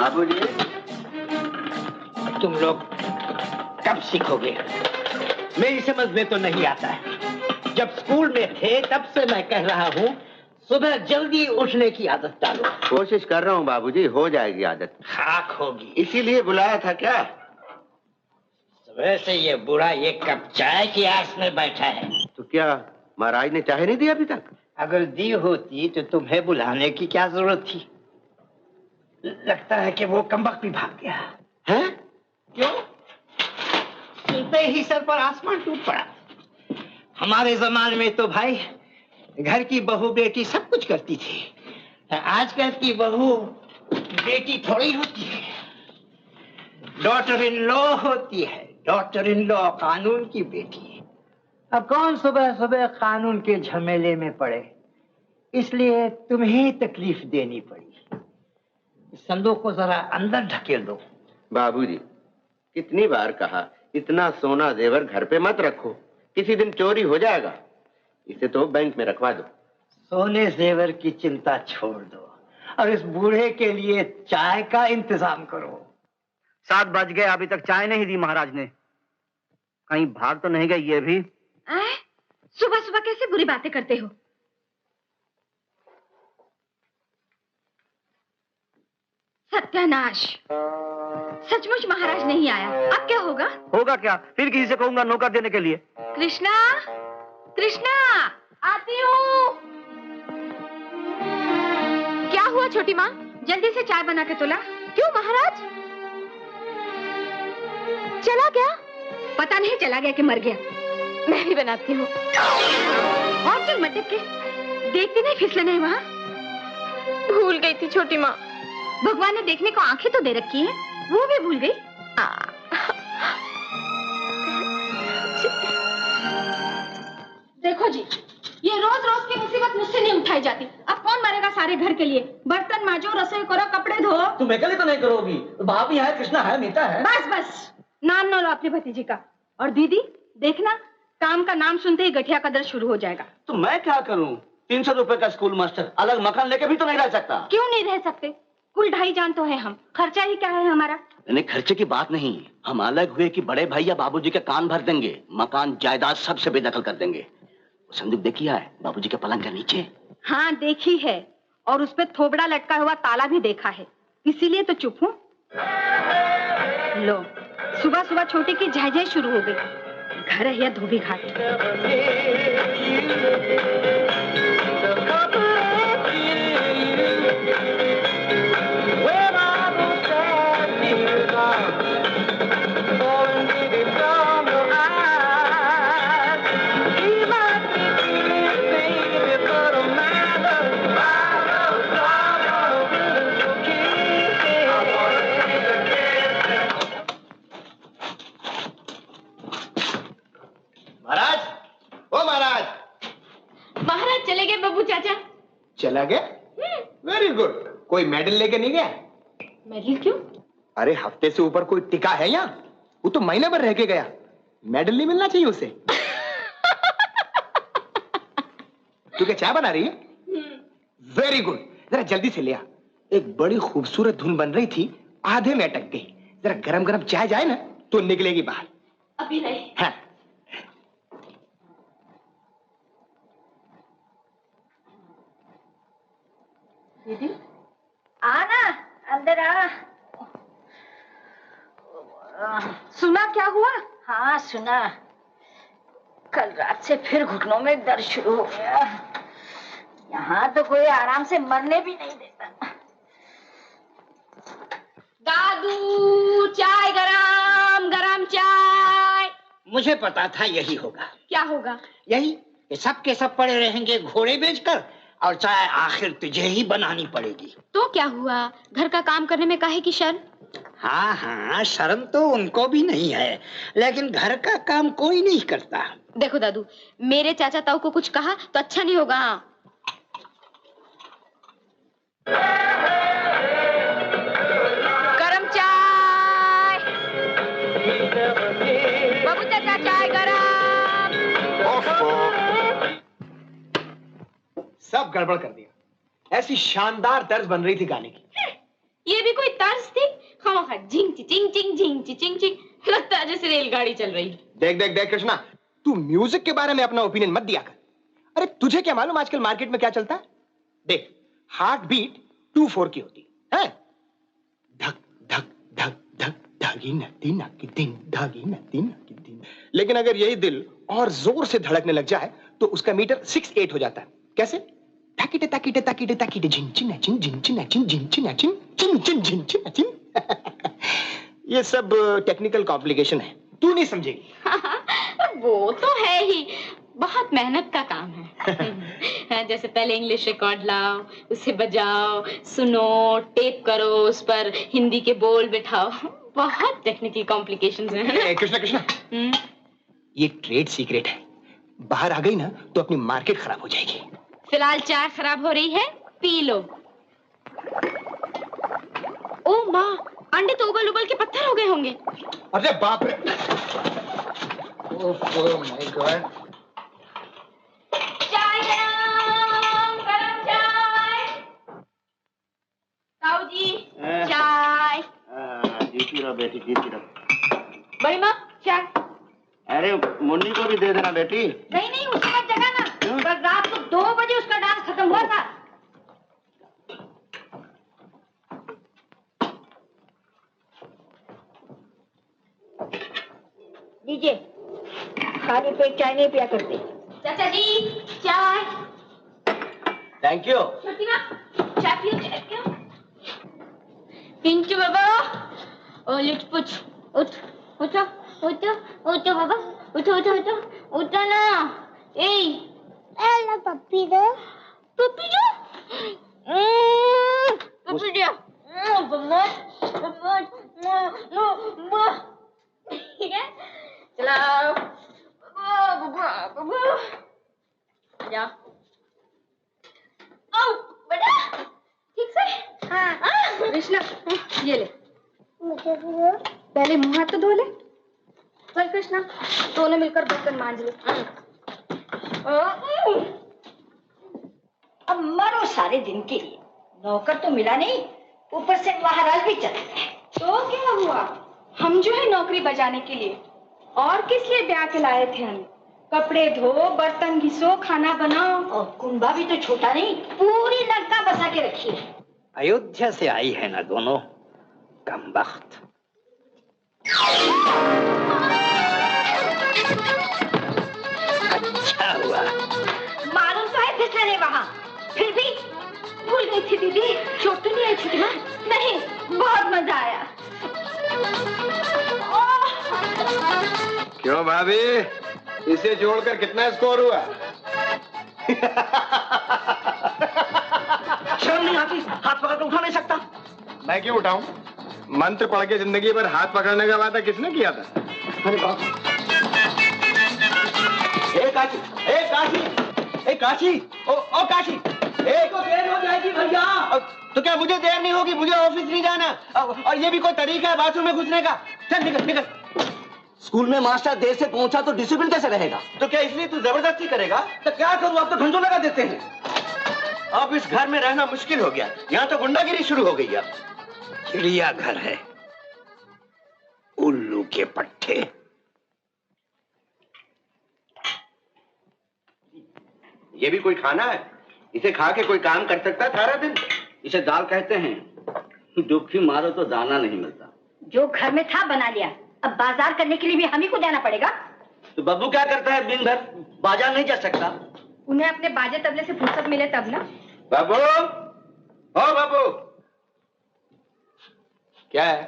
बाबूजी, तुम लोग कब सीखोगे? मेरी समझ में तो नहीं आता है। जब स्कूल में थे तब से मैं कह रहा हूँ सुबह जल्दी उठने की आदत डालो। कोशिश कर रहा हूँ बाबूजी, हो जाएगी आदत। खाक होगी। इसीलिए बुलाया था क्या? सुबह से ये बूढ़ा एक कप चाय की आस में बैठा है। तो क्या महाराज ने चाय नहीं दी अभी तक? अगर दी होती तो तुम्हें बुलाने की क्या जरूरत थी? लगता है कि वो कमबख्त भी भाग गया है। क्यों? सुनते ही सर पर आसमान टूट पड़ा। हमारे जमाने में तो भाई घर की बहू बेटी सब कुछ करती थी। आजकल की बहू बेटी थोड़ी होती है, डॉटर इन लॉ होती है। डॉटर इन लॉ कानून की बेटी है। अब कौन सुबह सुबह कानून के झमेले में पड़े, इसलिए तुम्हें तकलीफ देनी पड़ी। संदूक को जरा अंदर ढकेल दो। बाबूजी, कितनी बार कहा इतना सोना जेवर घर पे मत रखो, किसी दिन चोरी हो जाएगा। इसे तो बैंक में रखवा दो। सोने जेवर की चिंता छोड़ दो और इस बूढ़े के लिए चाय का इंतजाम करो। 7 बज गए, अभी तक चाय नहीं दी महाराज ने। कहीं भाग तो नहीं गई ये भी? सुबह सुबह कैसे बुरी बातें करते हो? सत्यानाश, सचमुच महाराज नहीं आया। अब क्या होगा? होगा क्या, फिर किसी से कहूंगा नौकर देने के लिए। कृष्णा, कृष्णा, आती हूँ। क्या हुआ छोटी माँ? जल्दी से चाय बना के तुला। क्यों महाराज? चला गया? पता नहीं चला गया कि मर गया। मैं भी बनाती हूँ। और चल मटक के, देखती नहीं फिसले नहीं वहाँ। भूल गई थी छोटी माँ। भगवान ने देखने को आंखें तो दे रखी है, वो भी भूल गई। देखो जी, ये रोज रोज की मुसीबत मुझसे नहीं उठाई जाती। अब कौन मरेगा सारे घर के लिए? बर्तन मांजो, रसोई करो, कपड़े धो। तुम अकेले तो नहीं करोगी, भाभी है, कृष्णा है, मीता है। बस बस, नाम न लो अपनी भतीजी का। और दीदी देखना, काम का नाम सुनते ही गठिया का दर्द शुरू हो जाएगा। तो मैं क्या करूं? 300 रुपए का स्कूल मास्टर, अलग मकान लेके भी तो नहीं रह सकता। क्यों नहीं रह सकते? कुल 2.5 जान तो है हम, खर्चा ही क्या है हमारा? नहीं, खर्चे की बात नहीं, हम अलग हुए कि बड़े भैया बाबूजी के कान भर देंगे, मकान जायदाद सबसे बेदखल कर देंगे। संदूक देखी है बाबूजी के पलंग के नीचे? हाँ देखी है, और उस पे थोबड़ा लटका हुआ ताला भी देखा है, इसीलिए तो चुप हूँ। लो, सुबह सुबह छोटे की झै शुरू हो गई। घर है या धोबी घाट? चले गए बब्बू चाचा। चला गया? Very good. कोई मेडल लेके नहीं गया? मेडल क्यों? अरे हफ्ते से ऊपर कोई टिका है यहाँ? वो तो महीने भर रह के गया, मेडल नहीं मिलना चाहिए उसे। तू क्या चाय बना रही है? वेरी गुड, जरा जल्दी से ले आ। एक बड़ी खूबसूरत धुन बन रही थी, आधे में अटक गई। जरा गरम गरम चाय जाए ना तो निकलेगी बाहर। अभी नहीं। हाँ। दीदी आना, अंदर आ। सुना क्या हुआ? हाँ सुना, कल रात से फिर घुटनों में दर्द शुरू हो गया। यहाँ तो कोई आराम से मरने भी नहीं देता। दादू चाय, गरम गरम चाय। मुझे पता था यही होगा। क्या होगा? यही कि सब के सब पड़े रहेंगे घोड़े बेचकर, और चाय आखिर तुझे ही बनानी पड़ेगी। तो क्या हुआ, घर का काम करने में काहे की शर्म? हाँ हाँ, शर्म तो उनको भी नहीं है, लेकिन घर का काम कोई नहीं करता। देखो दादू, मेरे चाचा ताऊ को कुछ कहा तो अच्छा नहीं होगा। गरम चाय। बाबू चाचा चाय गरम। सब गड़बड़ कर दिया। ऐसी शानदार तर्ज बन रही थी गाने की। ये भी कोई तर्ज थी? खामखा झिंग चिचिंग चिंग झिंग चिचिंग चिंग, लगता है जैसे रेलगाड़ी चल रही। देख देख देख कृष्णा, तू म्यूजिक के बारे में अपना ओपिनियन मत दिया कर। अरे तुझे क्या मालूम आजकल मार्केट में क्या चलता है? देख, हार्ट बीट 2/4 की होती है, धक धक धक धक धागी नती नकी दिन, धागी नती नकी दिन। लेकिन अगर यही दिल और जोर से धड़कने लग जाए तो उसका मीटर 6/8 हो जाता है। कैसे? ताकीटे ताकीटे ताकीटे ताकीटे झिंचिन नचिन झिंचिन नचिन झिंचिन नचिन झिंचिन झिंचिन नचिन। ये सब टेक्निकल कॉम्प्लिकेशन है, तू नहीं समझेगी। वो तो है ही, बहुत मेहनत का काम है। जैसे पहले इंग्लिश रिकॉर्ड लाओ, उसे बजाओ, सुनो, टेप करो, उस पर हिंदी के बोल बिठाओ, बहुत टेक्निकल कॉम्प्लिकेशंस हैं। कृष्णा कृष्णा, ये ट्रेड सीक्रेट है, बाहर आ गई ना तो अपनी मार्केट खराब हो जाएगी। फिलहाल चाय खराब हो रही है, पी लो। ओ माँ, अंडे तो उबल उबल के पत्थर हो गए होंगे। अरे बाप रे, ओह माय गॉड। चाय गरम, गरम चाय। ताऊ जी, चाय। जीती रहो बेटी, जीती रहो। बड़ी माँ, चाय। अरे मुन्नी को भी दे देना बेटी। नहीं नहीं, उसे मत जगाना। कल रात को 2 बजे उसका डांस खत्म हुआ था। लीजिए, खाली पेट चाय नहीं पिया करते। चाचा जी, चाय। Thank you. छोटी माँ, चाय पियो, चाय पियो। पिंटू बाबा, ओ लिटपुच, उठ, उठो, उठो, उठो बाबा, उठो, उठो, उठो, उठो ना। ए, हेलो पप्पी दो। पप्पी दो, पप्पी दो। ठीक है, चलाओ। जाओ। आओ, बेटा, ठीक से? हाँ। कृष्णा, ये ले। मुझे भी दो। पहले मुंह हाथ तो धो ले। चल कृष्णा, दोनों मिलकर बर्तन मांज ले। अब मरो सारे दिन के लिए, नौकर तो मिला नहीं, ऊपर से महाराज भी चले गए। तो क्या हुआ? हम जो है नौकरी बजाने के लिए, और किस लिए ब्याह के लाए थे हमें? कपड़े धो, बर्तन घिसो, खाना बनाओ। और कुंभा भी तो छोटा नहीं, पूरी लंका बसा के रखी है। अयोध्या से आई है ना दोनों, कमबख्त। अच्छा हुआ। मालूम तो है फिसलने वहाँ, फिर भी भूल गई थी दीदी। चोट तो नहीं आई छोटी माँ? नहीं, बहुत मजा आया। क्यों भाभी, इसे जोड़कर कितना स्कोर हुआ? शर्म नहीं आती? हाथ पकड़ कर उठा नहीं सकता? मैं क्यों उठाऊं? मंत्र पढ़ के जिंदगी भर हाथ पकड़ने का वादा किसने किया था? अरे बाप। ए काशी, ए काशी, ए काशी, ओ काशी, ए को देर हो जाएगी भैया। तो क्या मुझे देर नहीं होगी? मुझे ऑफिस नहीं जाना। और ये भी कोई तरीका है बाथरूम में घुसने का? चल निकल निकल। स्कूल में मास्टर देर से पहुंचा तो डिसिप्लिन कैसे रहेगा? तो क्या इसलिए तू जबरदस्ती करेगा? तो क्या करूं, आप तो घंटों लगा देते हैं। अब इस घर में रहना मुश्किल हो गया, यहाँ तो गुंडागिरी शुरू हो गई है। चिड़ियाघर है, उल्लू के पट्टे। ये भी कोई खाना है? इसे खा के कोई काम कर सकता है सारा दिन? इसे दाल कहते हैं, डुबकी मारो तो दाना नहीं मिलता। जो घर में था बना लिया, अब बाजार करने के लिए भी हम ही को जाना पड़ेगा। तो बब्बू क्या करता है दिन भर? बाजार नहीं जा सकता। उन्हें अपने बाजे तबले से फुर्सत मिले तब ना। बाबू, ओ बाबू, क्या है?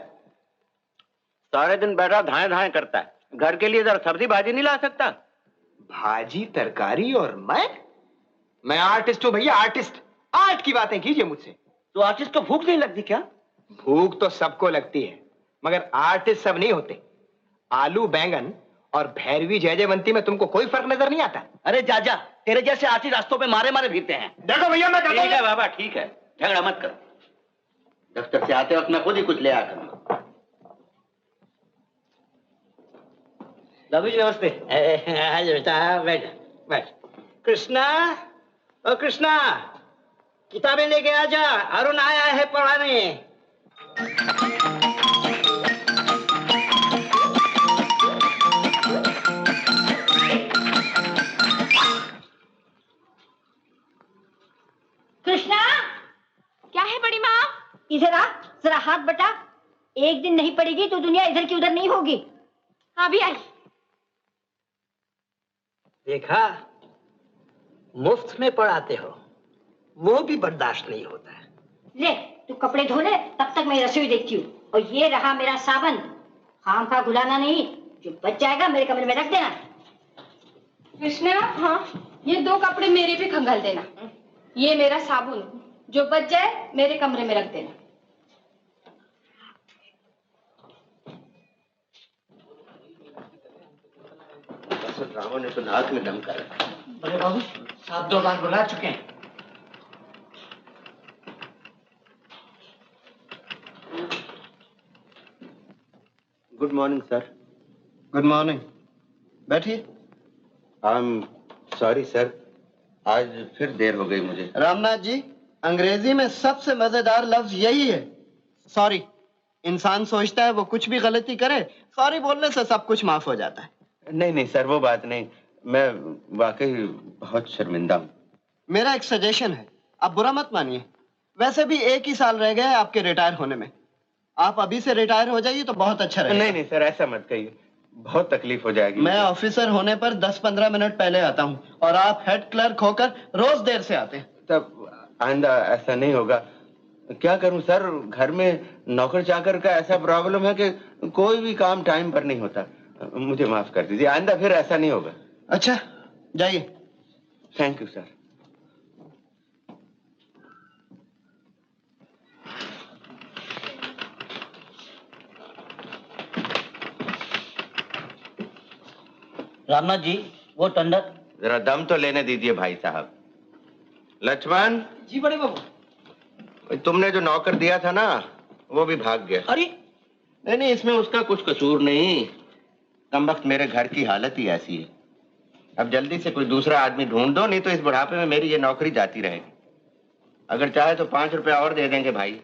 सारे दिन बैठा धाए धाए करता है, घर के लिए जरा सब्जी भाजी नहीं ला सकता? भाजी तरकारी और मैं आर्टिस्ट हूँ भैया, आर्टिस्ट। आर्ट की बातें कीजिए मुझसे। तो आर्टिस्ट को भूख नहीं लगती क्या? भूख तो सबको लगती है, मगर आर्टिस्ट सब नहीं होते। आलू बैंगन और भैरवी जयजयवंती में तुमको कोई फर्क नजर नहीं आता? अरे जाजा, तेरे जैसे आर्टिस्ट रास्तों पे मारे मारे फिरते हैं। देखो भैया, मैं ठीक है बाबा, ठीक है, झगड़ा मत करो। दफ्तर से आते वक्त मैं खुद ही कुछ ले आता हूँ। बाबू जी नमस्ते। बेटा बैठ बैठ। कृष्णा, ओ कृष्णा, किताबें लेके आ जा, अरुण आया है पढ़ाने। कृष्णा, क्या है बड़ी माँ? इधर आ, जरा हाथ बटा। एक दिन नहीं पड़ेगी तो दुनिया इधर की उधर नहीं होगी। हाँ भी आई। देखा, मुफ्त में पढ़ाते हो, वो भी बर्दाश्त नहीं होता है। ले, तू कपड़े धो ले, तब तक मैं रसोई देखती हूँ। और ये रहा मेरा साबन, खामखा घुलाना नहीं, जो बच जाएगा मेरे कमरे में रख देना। कृष्णा, हाँ, ये 2 कपड़े मेरे पे खंगाल देना। ये मेरा साबुन, जो बच जाए मेरे कमरे में रख देना। रावण ने तो नाक में दम कर रखा। बड़े बाबू, साहब 2 बार बुला चुके हैं। Good morning sir. Good morning, बैठिए। आई एम सॉरी सर, आज फिर देर हो गई मुझे। रामनाथ जी, अंग्रेजी में सबसे मजेदार लफ्ज यही है, सॉरी। इंसान सोचता है वो कुछ भी गलती करे, सॉरी बोलने से सब कुछ माफ हो जाता है। नहीं नहीं सर, वो बात नहीं, मैं वाकई बहुत शर्मिंदा हूँ। मेरा एक सजेशन है, आप बुरा मत मानिए। वैसे भी 1 ही साल रह गया है आपके रिटायर होने में। आप अभी से रिटायर हो जाइए तो बहुत अच्छा रहेगा। नहीं नहीं सर, ऐसा मत कहिए, बहुत तकलीफ हो जाएगी। मैं ऑफिसर होने पर 10-15 मिनट पहले आता हूँ और आप हेड क्लर्क होकर रोज देर से आते हैं। तब आइंदा ऐसा नहीं होगा। क्या करूं सर, घर में नौकर चाकर का ऐसा प्रॉब्लम है कि कोई भी काम टाइम पर नहीं होता। मुझे माफ कर दीजिए, आइंदा फिर ऐसा नहीं होगा। अच्छा, जाइए। Thank you sir. Ramnath ji, वो टेंडर। जरा दम तो लेने दीजिए भाई साहब। लक्ष्मण जी बड़े बाबू। तुमने जो नौकर दिया था ना, वो भी भाग गया। अरे नहीं नहीं, इसमें उसका कुछ कसूर नहीं, कमबख्त मेरे घर की हालत ही ऐसी है। अब जल्दी से कोई दूसरा आदमी ढूंढ दो, नहीं तो इस बुढ़ापे में मेरी ये नौकरी जाती रहेगी। अगर चाहे तो 5 रुपया और दे देंगे भाई।